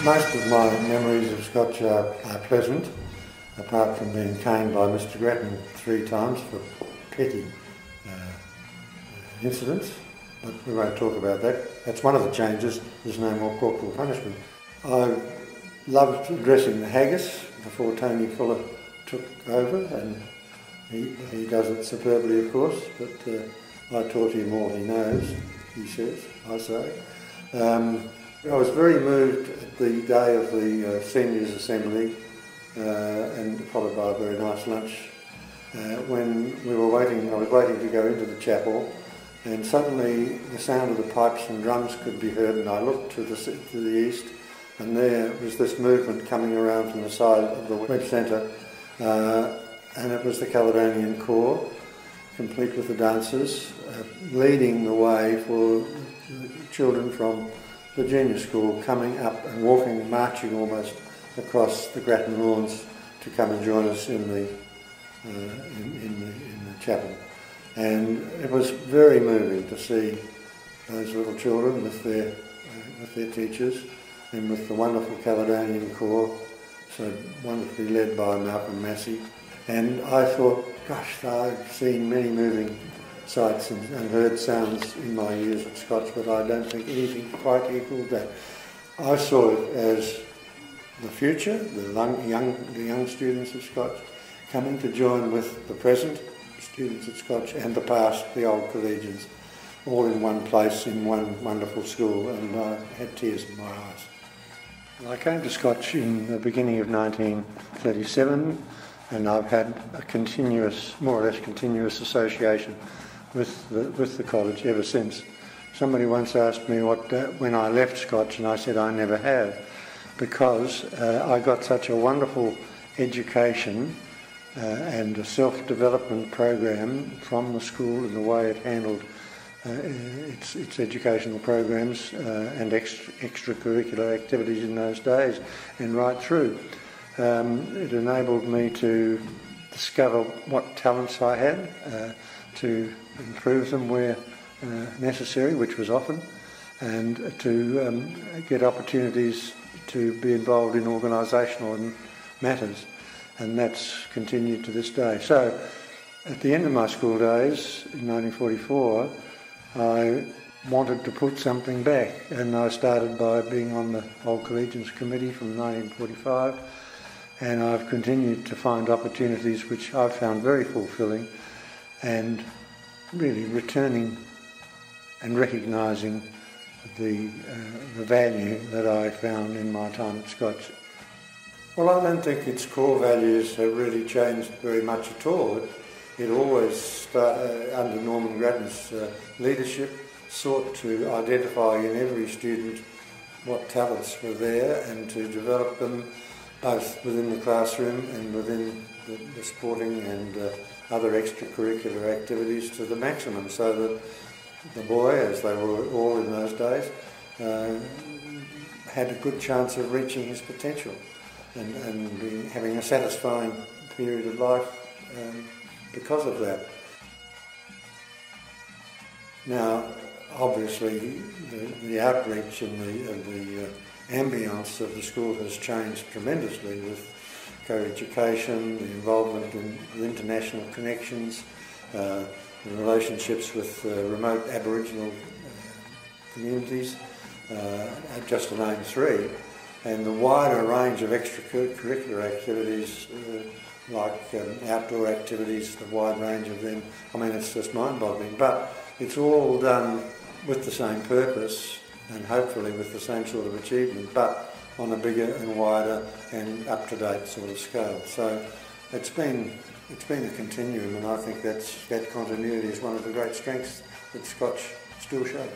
Most of my memories of Scotch are pleasant, apart from being caned by Mr Grattan 3 times for petty incidents, but we won't talk about that. That's one of the changes, there's no more corporal punishment. I loved addressing the haggis before Tony Fuller took over, and he does it superbly, of course, but I taught him all he knows, he says, I say. I was very moved at the day of the Seniors Assembly, and followed by a very nice lunch, when I was waiting to go into the chapel, and suddenly the sound of the pipes and drums could be heard, and I looked to the east, and there was this movement coming around from the side of the Web Centre, and it was the Caledonian Corps, complete with the dancers, leading the way for children from the junior school coming up and walking, marching almost across the Grattan lawns to come and join us in the chapel. And it was very moving to see those little children with their teachers and with the wonderful Caledonian Corps, so wonderfully led by Malcolm Massey. And I thought, gosh, I've seen many moving sights and heard sounds in my years at Scotch, but I don't think anything quite equalled that. I saw it as the future, the young students of Scotch, coming to join with the present students at Scotch and the past, the old collegians, all in one place, in one wonderful school, and I had tears in my eyes. I came to Scotch in the beginning of 1937, and I've had a more or less continuous association with the college ever since. Somebody once asked me when I left Scotch, and I said I never have, because I got such a wonderful education and a self-development program from the school and the way it handled its educational programs and extracurricular activities in those days and right through. It enabled me to discover what talents I had, to improve them where necessary, which was often, and to get opportunities to be involved in organisational matters, and that's continued to this day. So at the end of my school days in 1944, I wanted to put something back, and I started by being on the Old Collegians Committee from 1945, and I've continued to find opportunities which I've found very fulfilling, and really returning and recognising the value that I found in my time at Scotch. Well, I don't think its core values have really changed very much at all. It always, under Norman Grattan's leadership, sought to identify in every student what talents were there and to develop them both within the classroom and within the sporting and other extracurricular activities to the maximum, so that the boy, as they were all in those days, had a good chance of reaching his potential and having a satisfying period of life because of that. Now, obviously, the outreach and the ambience of the school has changed tremendously with co-education, the involvement in international connections, the relationships with remote Aboriginal communities, just to name 3, and the wider range of extracurricular activities like outdoor activities, the wide range of them. I mean, it's just mind-boggling, but it's all done with the same purpose and hopefully with the same sort of achievement, but on a bigger and wider and up-to-date sort of scale. So it's been a continuum, and I think that continuity is one of the great strengths that Scotch still shows.